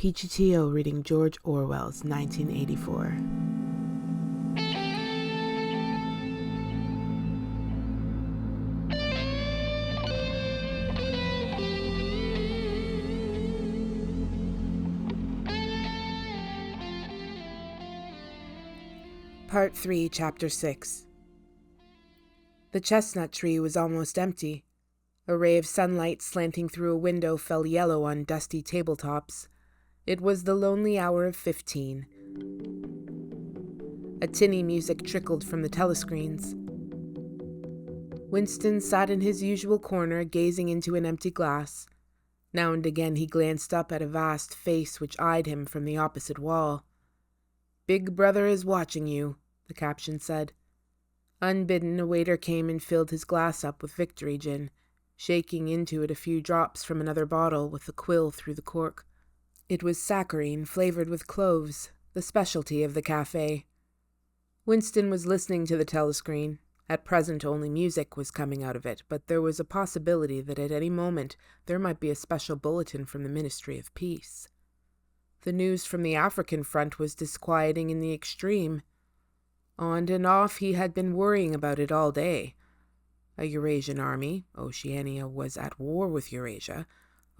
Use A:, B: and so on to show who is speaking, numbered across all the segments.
A: PeachyTO reading George Orwell's 1984. Part 3, Chapter 6. The chestnut tree was almost empty. A ray of sunlight slanting through a window fell yellow on dusty tabletops. It was the lonely hour of 15. A tinny music trickled from the telescreens. Winston sat in his usual corner, gazing into an empty glass. Now and again he glanced up at a vast face which eyed him from the opposite wall. "Big Brother is watching you," the caption said. Unbidden, a waiter came and filled his glass up with Victory gin, shaking into it a few drops from another bottle with a quill through the cork. It was saccharine flavored with cloves, the specialty of the cafe. Winston was listening to the telescreen. At present only music was coming out of it, but there was a possibility that at any moment there might be a special bulletin from the Ministry of Peace. The news from the African front was disquieting in the extreme. On and off he had been worrying about it all day. A Eurasian army, Oceania was at war with Eurasia,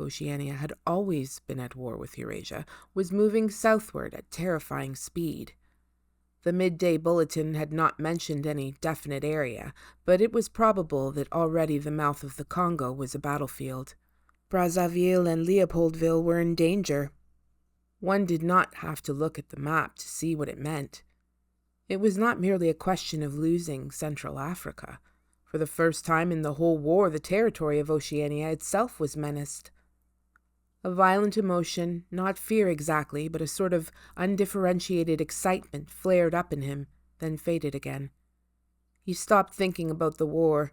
A: Oceania had always been at war with Eurasia, was moving southward at terrifying speed. The midday bulletin had not mentioned any definite area, but it was probable that already the mouth of the Congo was a battlefield. Brazzaville and Leopoldville were in danger. One did not have to look at the map to see what it meant. It was not merely a question of losing Central Africa. For the first time in the whole war, the territory of Oceania itself was menaced. A violent emotion, not fear exactly, but a sort of undifferentiated excitement flared up in him, then faded again. He stopped thinking about the war.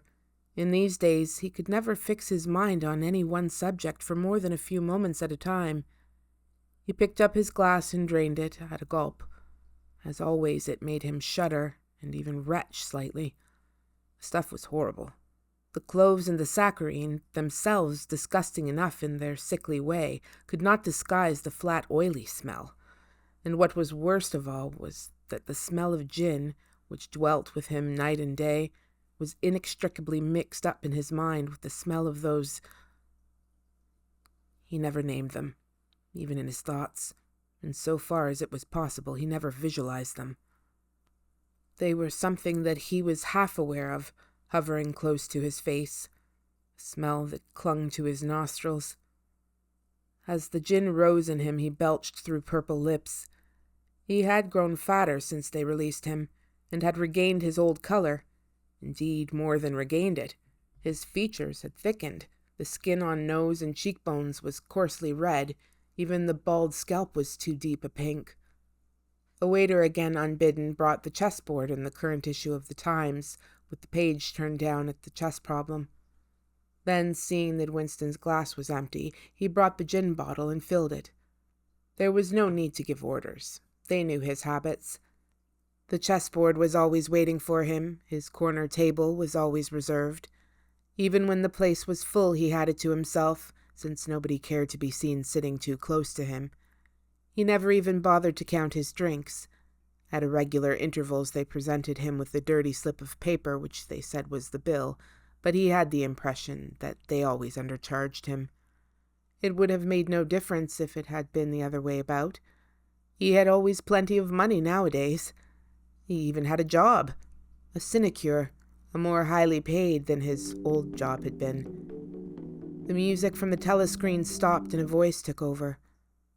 A: In these days, he could never fix his mind on any one subject for more than a few moments at a time. He picked up his glass and drained it at a gulp. As always, it made him shudder and even retch slightly. The stuff was horrible. The cloves and the saccharine, themselves disgusting enough in their sickly way, could not disguise the flat, oily smell. And what was worst of all was that the smell of gin, which dwelt with him night and day, was inextricably mixed up in his mind with the smell of those... He never named them, even in his thoughts, and so far as it was possible, he never visualized them. They were something that he was half aware of, hovering close to his face, a smell that clung to his nostrils. As the gin rose in him, he belched through purple lips. He had grown fatter since they released him, and had regained his old color. Indeed, more than regained it. His features had thickened. The skin on nose and cheekbones was coarsely red. Even the bald scalp was too deep a pink. A waiter, again unbidden, brought the chessboard and the current issue of the Times, with the page turned down at the chess problem. Then, seeing that Winston's glass was empty, he brought the gin bottle and filled it. There was no need to give orders. They knew his habits. The chessboard was always waiting for him. His corner table was always reserved. Even when the place was full, he had it to himself, since nobody cared to be seen sitting too close to him. He never even bothered to count his drinks. At irregular intervals they presented him with a dirty slip of paper which they said was the bill, but he had the impression that they always undercharged him. It would have made no difference if it had been the other way about. He had always plenty of money nowadays. He even had a job, a sinecure, a more highly paid than his old job had been. The music from the telescreen stopped and a voice took over.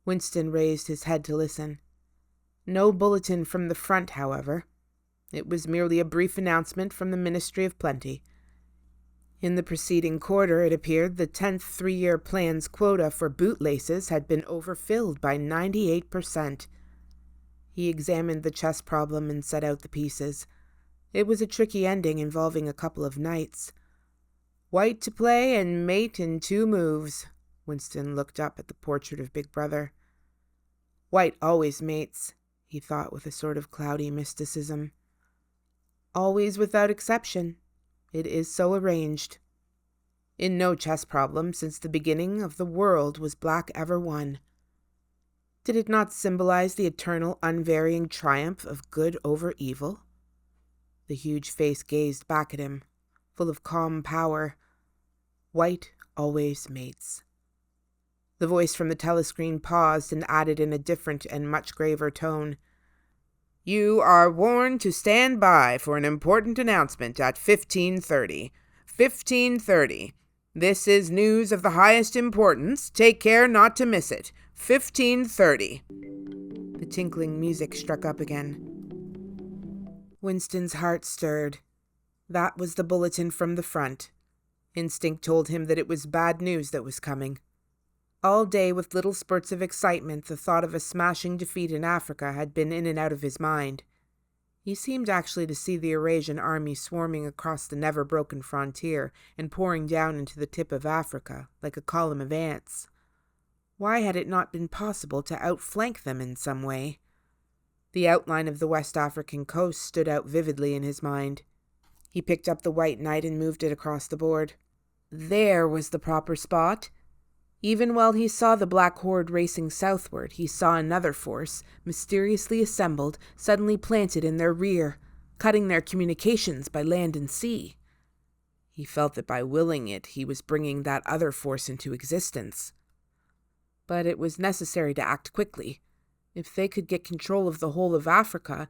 A: Winston raised his head to listen. No bulletin from the front, however. It was merely a brief announcement from the Ministry of Plenty. In the preceding quarter, it appeared, the 10th three-year plan's quota for bootlaces had been overfilled by 98%. He examined the chess problem and set out the pieces. It was a tricky ending involving a couple of knights. White to play and mate in 2 moves. Winston looked up at the portrait of Big Brother. White always mates, he thought with a sort of cloudy mysticism. Always without exception. It is so arranged. In no chess problem since the beginning of the world was black ever won. Did it not symbolize the eternal, unvarying triumph of good over evil? The huge face gazed back at him, full of calm power. White always mates. The voice from the telescreen paused and added in a different and much graver tone. You are warned to stand by for an important announcement at 15:30. 15:30. This is news of the highest importance. Take care not to miss it. 15:30. The tinkling music struck up again. Winston's heart stirred. That was the bulletin from the front. Instinct told him that it was bad news that was coming. All day, with little spurts of excitement, the thought of a smashing defeat in Africa had been in and out of his mind. He seemed actually to see the Eurasian army swarming across the never-broken frontier and pouring down into the tip of Africa, like a column of ants. Why had it not been possible to outflank them in some way? The outline of the West African coast stood out vividly in his mind. He picked up the white knight and moved it across the board. There was the proper spot. Even while he saw the black horde racing southward, he saw another force, mysteriously assembled, suddenly planted in their rear, cutting their communications by land and sea. He felt that by willing it, he was bringing that other force into existence. But it was necessary to act quickly. If they could get control of the whole of Africa,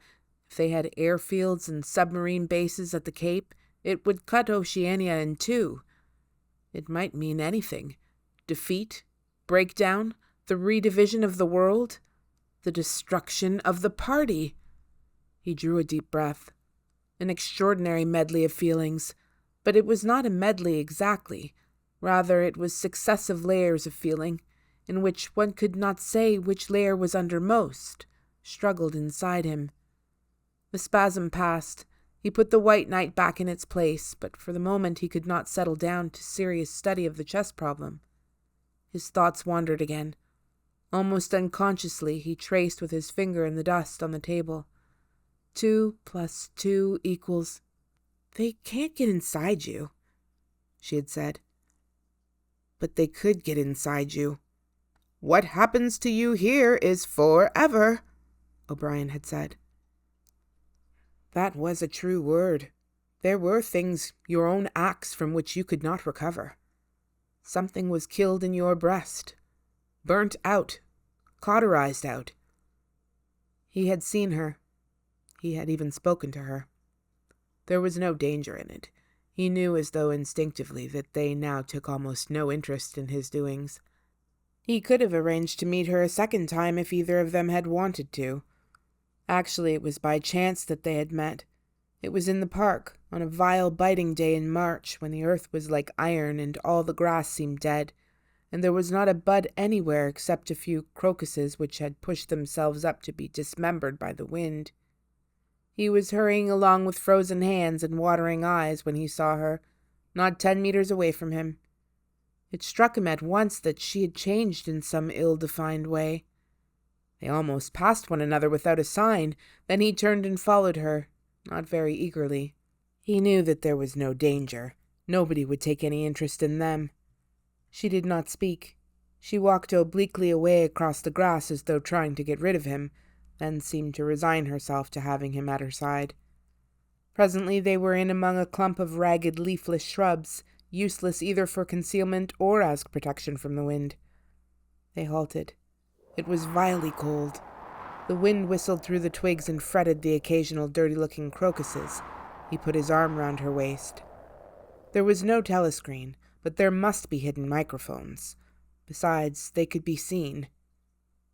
A: if they had airfields and submarine bases at the Cape, it would cut Oceania in two. It might mean anything. Defeat, breakdown, the redivision of the world, the destruction of the party. He drew a deep breath. An extraordinary medley of feelings, but it was not a medley exactly. Rather, it was successive layers of feeling, in which one could not say which layer was undermost, struggled inside him. The spasm passed. He put the white knight back in its place, but for the moment he could not settle down to serious study of the chess problem. His thoughts wandered again. Almost unconsciously, he traced with his finger in the dust on the table. 2 + 2 =... They can't get inside you, she had said. But they could get inside you. What happens to you here is forever, O'Brien had said. That was a true word. There were things, your own acts, from which you could not recover. Something was killed in your breast, burnt out, cauterized out. He had seen her. He had even spoken to her. There was no danger in it. He knew as though instinctively that they now took almost no interest in his doings. He could have arranged to meet her a second time if either of them had wanted to. Actually, it was by chance that they had met. It was in the park, on a vile biting day in March, when the earth was like iron and all the grass seemed dead, and there was not a bud anywhere except a few crocuses which had pushed themselves up to be dismembered by the wind. He was hurrying along with frozen hands and watering eyes when he saw her, not 10 meters away from him. It struck him at once that she had changed in some ill-defined way. They almost passed one another without a sign. Then he turned and followed her, not very eagerly. He knew that there was no danger. Nobody would take any interest in them. She did not speak. She walked obliquely away across the grass as though trying to get rid of him, then seemed to resign herself to having him at her side. Presently they were in among a clump of ragged leafless shrubs, useless either for concealment or as protection from the wind. They halted. It was vilely cold. The wind whistled through the twigs and fretted the occasional dirty-looking crocuses. He put his arm round her waist. There was no telescreen, but there must be hidden microphones. Besides, they could be seen.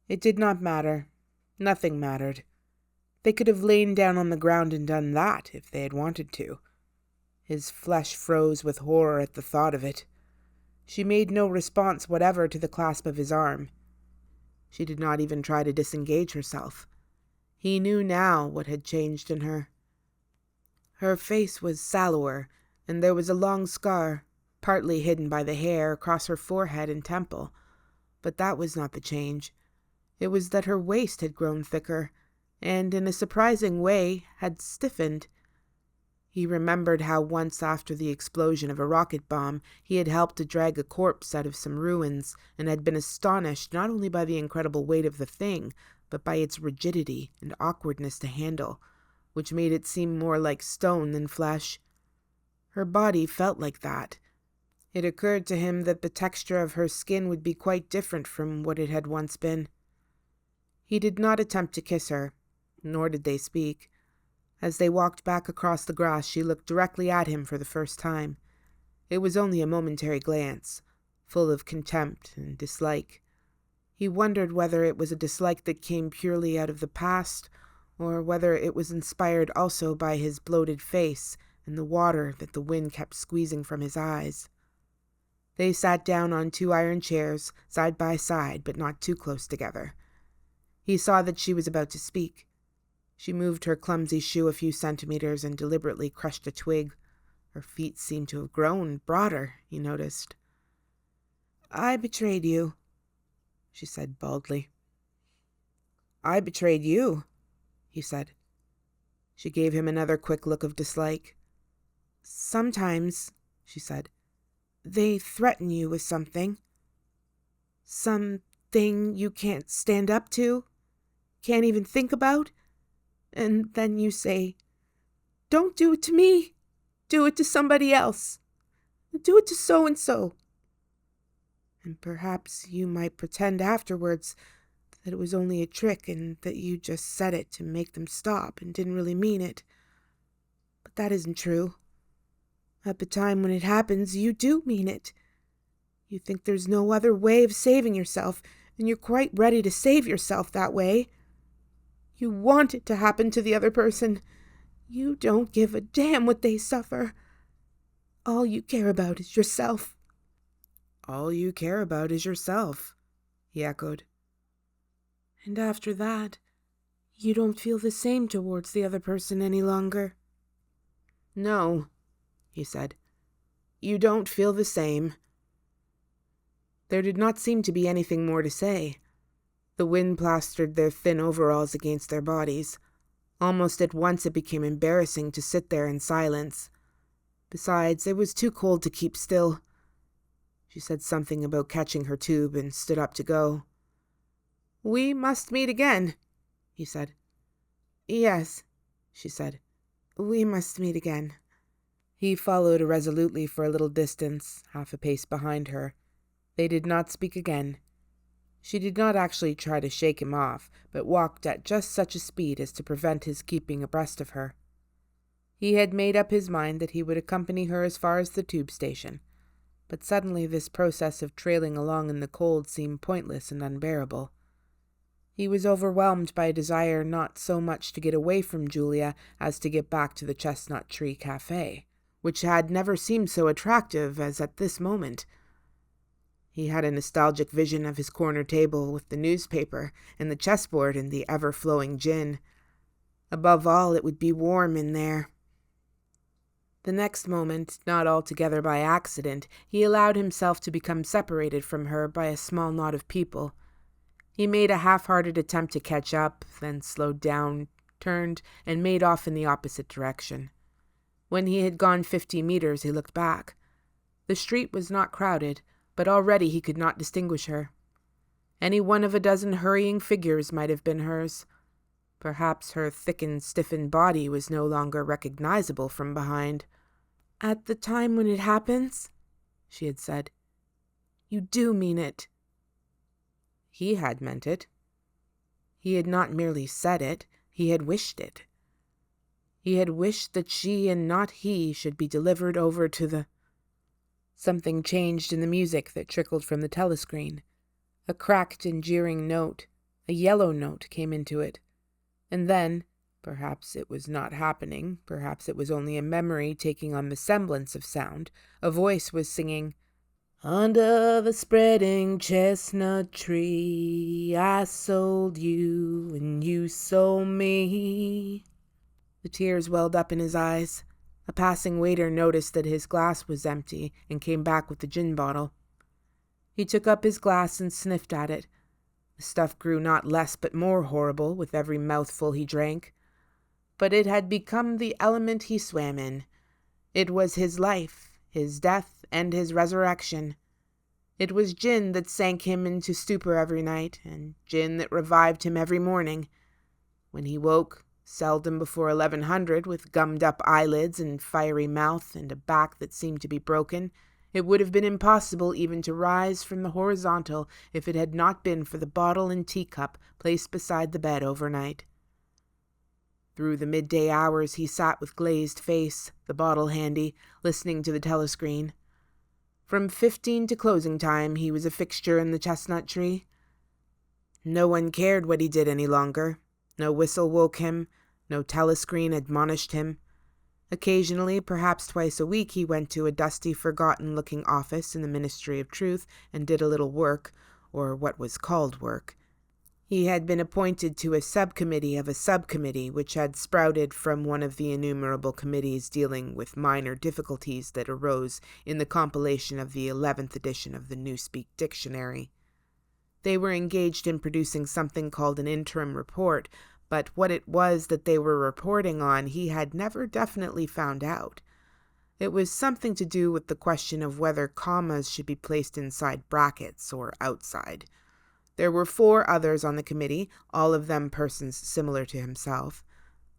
A: It did not matter. Nothing mattered. They could have lain down on the ground and done that if they had wanted to. His flesh froze with horror at the thought of it. She made no response whatever to the clasp of his arm. She did not even try to disengage herself. He knew now what had changed in her. Her face was sallower, and there was a long scar, partly hidden by the hair, across her forehead and temple. But that was not the change. It was that her waist had grown thicker, and, in a surprising way, had stiffened. He remembered how once after the explosion of a rocket bomb, he had helped to drag a corpse out of some ruins and had been astonished not only by the incredible weight of the thing, but by its rigidity and awkwardness to handle, which made it seem more like stone than flesh. Her body felt like that. It occurred to him that the texture of her skin would be quite different from what it had once been. He did not attempt to kiss her, nor did they speak. As they walked back across the grass, she looked directly at him for the first time. It was only a momentary glance, full of contempt and dislike. He wondered whether it was a dislike that came purely out of the past, or whether it was inspired also by his bloated face and the water that the wind kept squeezing from his eyes. They sat down on 2 iron chairs, side by side, but not too close together. He saw that she was about to speak. She moved her clumsy shoe a few centimeters and deliberately crushed a twig. Her feet seemed to have grown broader, he noticed. "I betrayed you," she said baldly. "I betrayed you," he said. She gave him another quick look of dislike. "Sometimes," she said, "they threaten you with something. Something you can't stand up to, can't even think about. And then you say, 'Don't do it to me. Do it to somebody else. Do it to so-and-so.' And perhaps you might pretend afterwards that it was only a trick and that you just said it to make them stop and didn't really mean it. But that isn't true. At the time when it happens, you do mean it. You think there's no other way of saving yourself, and you're quite ready to save yourself that way. You want it to happen to the other person. You don't give a damn what they suffer. All you care about is yourself." "All you care about is yourself," he echoed. "And after that, you don't feel the same towards the other person any longer?" "No," he said. "You don't feel the same." There did not seem to be anything more to say. The wind plastered their thin overalls against their bodies. Almost at once it became embarrassing to sit there in silence. Besides, it was too cold to keep still. She said something about catching her tube and stood up to go. "We must meet again," he said. "Yes," she said. "We must meet again." He followed irresolutely for a little distance, half a pace behind her. They did not speak again. She did not actually try to shake him off, but walked at just such a speed as to prevent his keeping abreast of her. He had made up his mind that he would accompany her as far as the tube station, but suddenly this process of trailing along in the cold seemed pointless and unbearable. He was overwhelmed by a desire not so much to get away from Julia as to get back to the Chestnut Tree Cafe, which had never seemed so attractive as at this moment. He had a nostalgic vision of his corner table with the newspaper and the chessboard and the ever-flowing gin. Above all, it would be warm in there. The next moment, not altogether by accident, he allowed himself to become separated from her by a small knot of people. He made a half-hearted attempt to catch up, then slowed down, turned, and made off in the opposite direction. When he had gone 50 meters, he looked back. The street was not crowded, but already he could not distinguish her. Any one of a dozen hurrying figures might have been hers. Perhaps her thickened, stiffened body was no longer recognizable from behind. "At the time when it happens," she had said, "you do mean it." He had meant it. He had not merely said it, he had wished it. He had wished that she and not he should be delivered over to the... Something changed in the music that trickled from the telescreen. A cracked and jeering note, a yellow note, came into it. And then, perhaps it was not happening, perhaps it was only a memory taking on the semblance of sound, a voice was singing, "Under the spreading chestnut tree, I sold you and you sold me." The tears welled up in his eyes. A passing waiter noticed that his glass was empty and came back with the gin bottle. He took up his glass and sniffed at it. The stuff grew not less but more horrible with every mouthful he drank. but it had become the element he swam in. It was his life, his death, and his resurrection. It was gin that sank him into stupor every night, and gin that revived him every morning. When he woke, seldom before 1100, with gummed-up eyelids and fiery mouth and a back that seemed to be broken, it would have been impossible even to rise from the horizontal if it had not been for the bottle and teacup placed beside the bed overnight. Through the midday hours he sat with glazed face, the bottle handy, listening to the telescreen. From 15 to closing time he was a fixture in the chestnut tree. No one cared what he did any longer. No whistle woke him, no telescreen admonished him. Occasionally, perhaps twice a week, he went to a dusty, forgotten-looking office in the Ministry of Truth and did a little work, or what was called work. He had been appointed to a subcommittee of a subcommittee which had sprouted from one of the innumerable committees dealing with minor difficulties that arose in the compilation of the 11th edition of the Newspeak Dictionary. They were engaged in producing something called an interim report, but what it was that they were reporting on he had never definitely found out. It was something to do with the question of whether commas should be placed inside brackets or outside. There were 4 others on the committee, all of them persons similar to himself.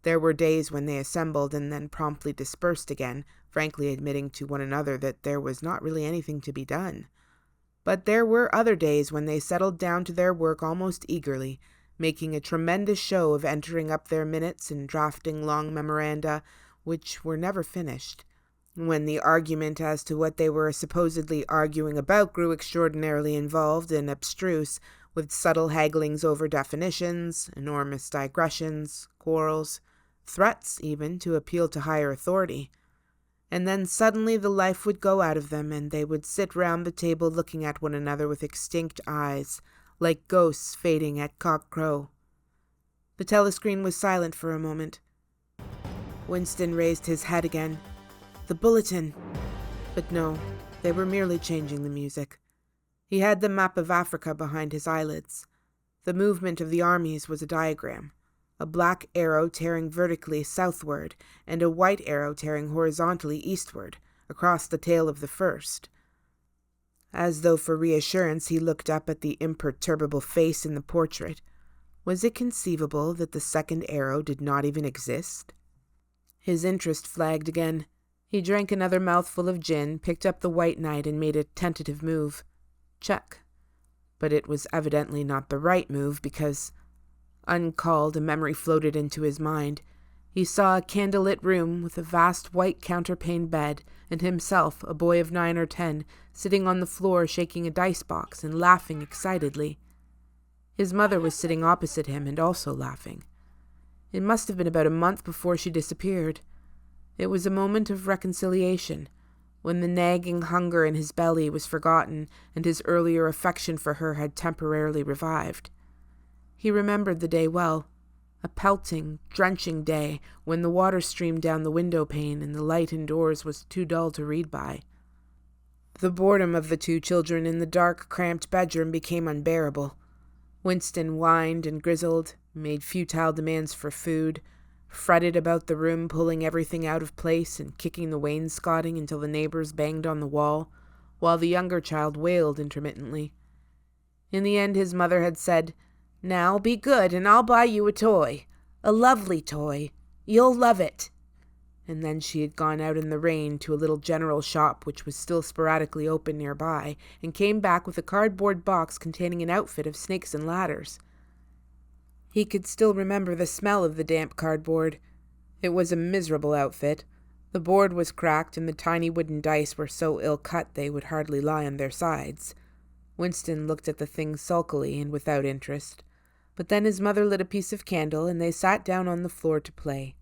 A: There were days when they assembled and then promptly dispersed again, frankly admitting to one another that there was not really anything to be done. But there were other days when they settled down to their work almost eagerly, making a tremendous show of entering up their minutes and drafting long memoranda, which were never finished. When the argument as to what they were supposedly arguing about grew extraordinarily involved and abstruse, with subtle hagglings over definitions, enormous digressions, quarrels, threats even to appeal to higher authority. And then suddenly the life would go out of them, and they would sit round the table looking at one another with extinct eyes, like ghosts fading at cock-crow. The telescreen was silent for a moment. Winston raised his head again. The bulletin! But no, they were merely changing the music. He had the map of Africa behind his eyelids. The movement of the armies was a diagram, a black arrow tearing vertically southward, and a white arrow tearing horizontally eastward, across the tail of the first. As though for reassurance, he looked up at the imperturbable face in the portrait. Was it conceivable that the second arrow did not even exist? His interest flagged again. He drank another mouthful of gin, picked up the White Knight, and made a tentative move. Check. But it was evidently not the right move, because, uncalled, a memory floated into his mind. He saw a candlelit room with a vast white counterpaned bed, and himself, a boy of 9 or 10, sitting on the floor shaking a dice box and laughing excitedly. His mother was sitting opposite him and also laughing. It must have been about a month before she disappeared. It was a moment of reconciliation, when the nagging hunger in his belly was forgotten and his earlier affection for her had temporarily revived. He remembered the day well, a pelting, drenching day when the water streamed down the window pane and the light indoors was too dull to read by. The boredom of the 2 children in the dark, cramped bedroom became unbearable. Winston whined and grizzled, made futile demands for food, fretted about the room, pulling everything out of place and kicking the wainscoting until the neighbors banged on the wall, while the younger child wailed intermittently. In the end his mother had said, "Now be good and I'll buy you a toy. A lovely toy. You'll love it." And then she had gone out in the rain to a little general shop which was still sporadically open nearby, and came back with a cardboard box containing an outfit of snakes and ladders. He could still remember the smell of the damp cardboard. It was a miserable outfit. The board was cracked, and the tiny wooden dice were so ill-cut they would hardly lie on their sides. Winston looked at the thing sulkily and without interest. But then his mother lit a piece of candle, and they sat down on the floor to play.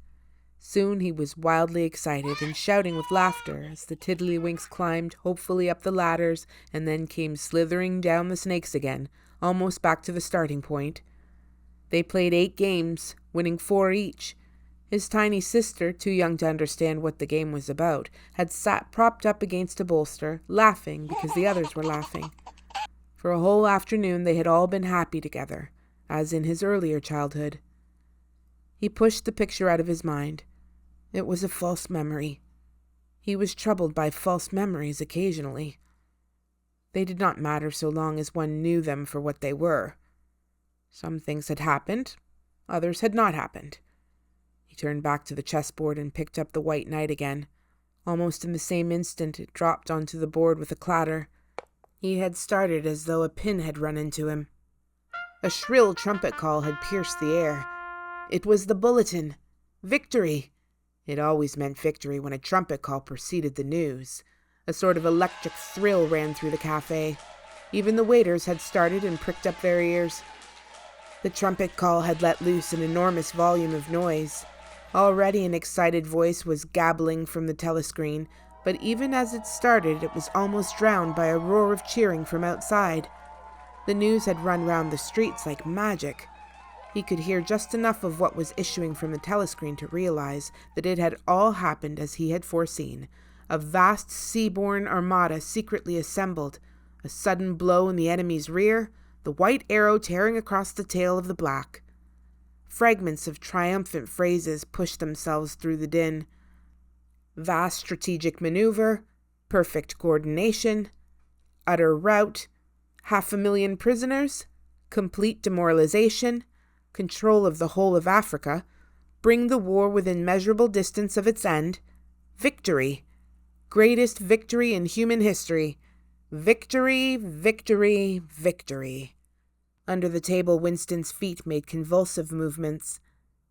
A: Soon he was wildly excited and shouting with laughter as the tiddlywinks climbed hopefully up the ladders and then came slithering down the snakes again, almost back to the starting point. They played 8 games, winning 4 each. His tiny sister, too young to understand what the game was about, had sat propped up against a bolster, laughing because the others were laughing. For a whole afternoon they had all been happy together, as in his earlier childhood. He pushed the picture out of his mind. It was a false memory. He was troubled by false memories occasionally. They did not matter so long as one knew them for what they were. Some things had happened, others had not happened. He turned back to the chessboard and picked up the white knight again. Almost in the same instant, it dropped onto the board with a clatter. He had started as though a pin had run into him. A shrill trumpet call had pierced the air. It was the bulletin. Victory! It always meant victory when a trumpet call preceded the news. A sort of electric thrill ran through the cafe. Even the waiters had started and pricked up their ears. The trumpet call had let loose an enormous volume of noise. Already an excited voice was gabbling from the telescreen, but even as it started, it was almost drowned by a roar of cheering from outside. The news had run round the streets like magic. He could hear just enough of what was issuing from the telescreen to realize that it had all happened as he had foreseen. A vast seaborne armada secretly assembled, a sudden blow in the enemy's rear, the white arrow tearing across the tail of the black. Fragments of triumphant phrases pushed themselves through the din. Vast strategic maneuver, perfect coordination, utter rout, 500,000 prisoners, complete demoralization, control of the whole of Africa, bring the war within measurable distance of its end, victory, greatest victory in human history, victory, victory, victory. Under the table, Winston's feet made convulsive movements.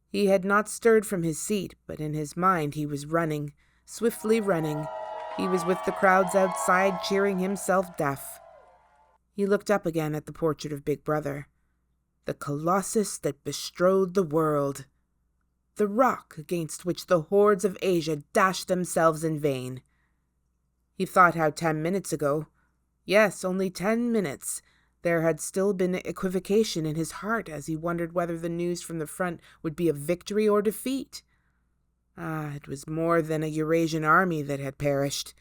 A: He had not stirred from his seat, but in his mind he was running, swiftly running. He was with the crowds outside, cheering himself deaf. He looked up again at the portrait of Big Brother. The colossus that bestrode the world. The rock against which the hordes of Asia dashed themselves in vain. He thought how 10 minutes ago, yes, only 10 minutes, there had still been equivocation in his heart as he wondered whether the news from the front would be of victory or defeat. It was more than a Eurasian army that had perished.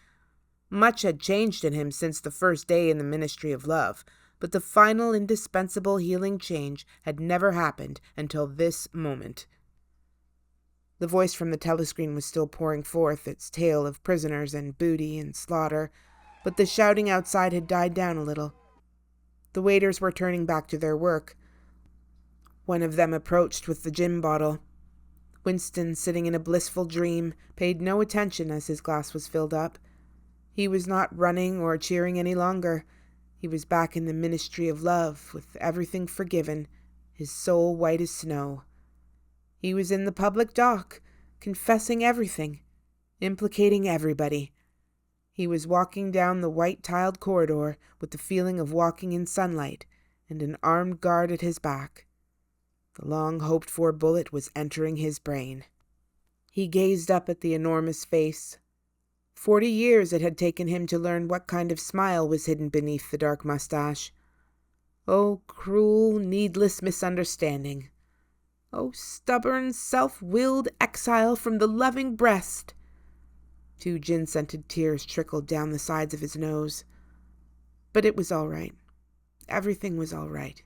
A: Much had changed in him since the first day in the Ministry of Love, but the final indispensable healing change had never happened until this moment. The voice from the telescreen was still pouring forth its tale of prisoners and booty and slaughter, but the shouting outside had died down a little. The waiters were turning back to their work. One of them approached with the gin bottle. Winston, sitting in a blissful dream, paid no attention as his glass was filled up. He was not running or cheering any longer. He was back in the Ministry of Love, with everything forgiven, his soul white as snow. He was in the public dock, confessing everything, implicating everybody. He was walking down the white-tiled corridor with the feeling of walking in sunlight and an armed guard at his back. The long-hoped-for bullet was entering his brain. He gazed up at the enormous face. 40 years it had taken him to learn what kind of smile was hidden beneath the dark mustache. Oh, cruel, needless misunderstanding! Oh, stubborn, self-willed exile from the loving breast! 2 gin-scented tears trickled down the sides of his nose. But it was all right. Everything was all right.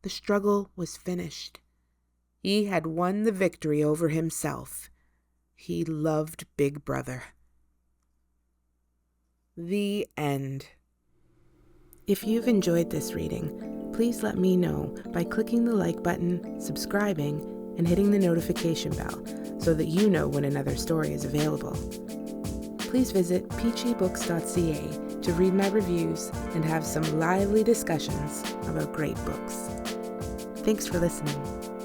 A: The struggle was finished. He had won the victory over himself. He loved Big Brother. The end. If you've enjoyed this reading, please let me know by clicking the like button, subscribing, and hitting the notification bell so that you know when another story is available. Please visit peachybooks.ca to read my reviews and have some lively discussions about great books. Thanks for listening.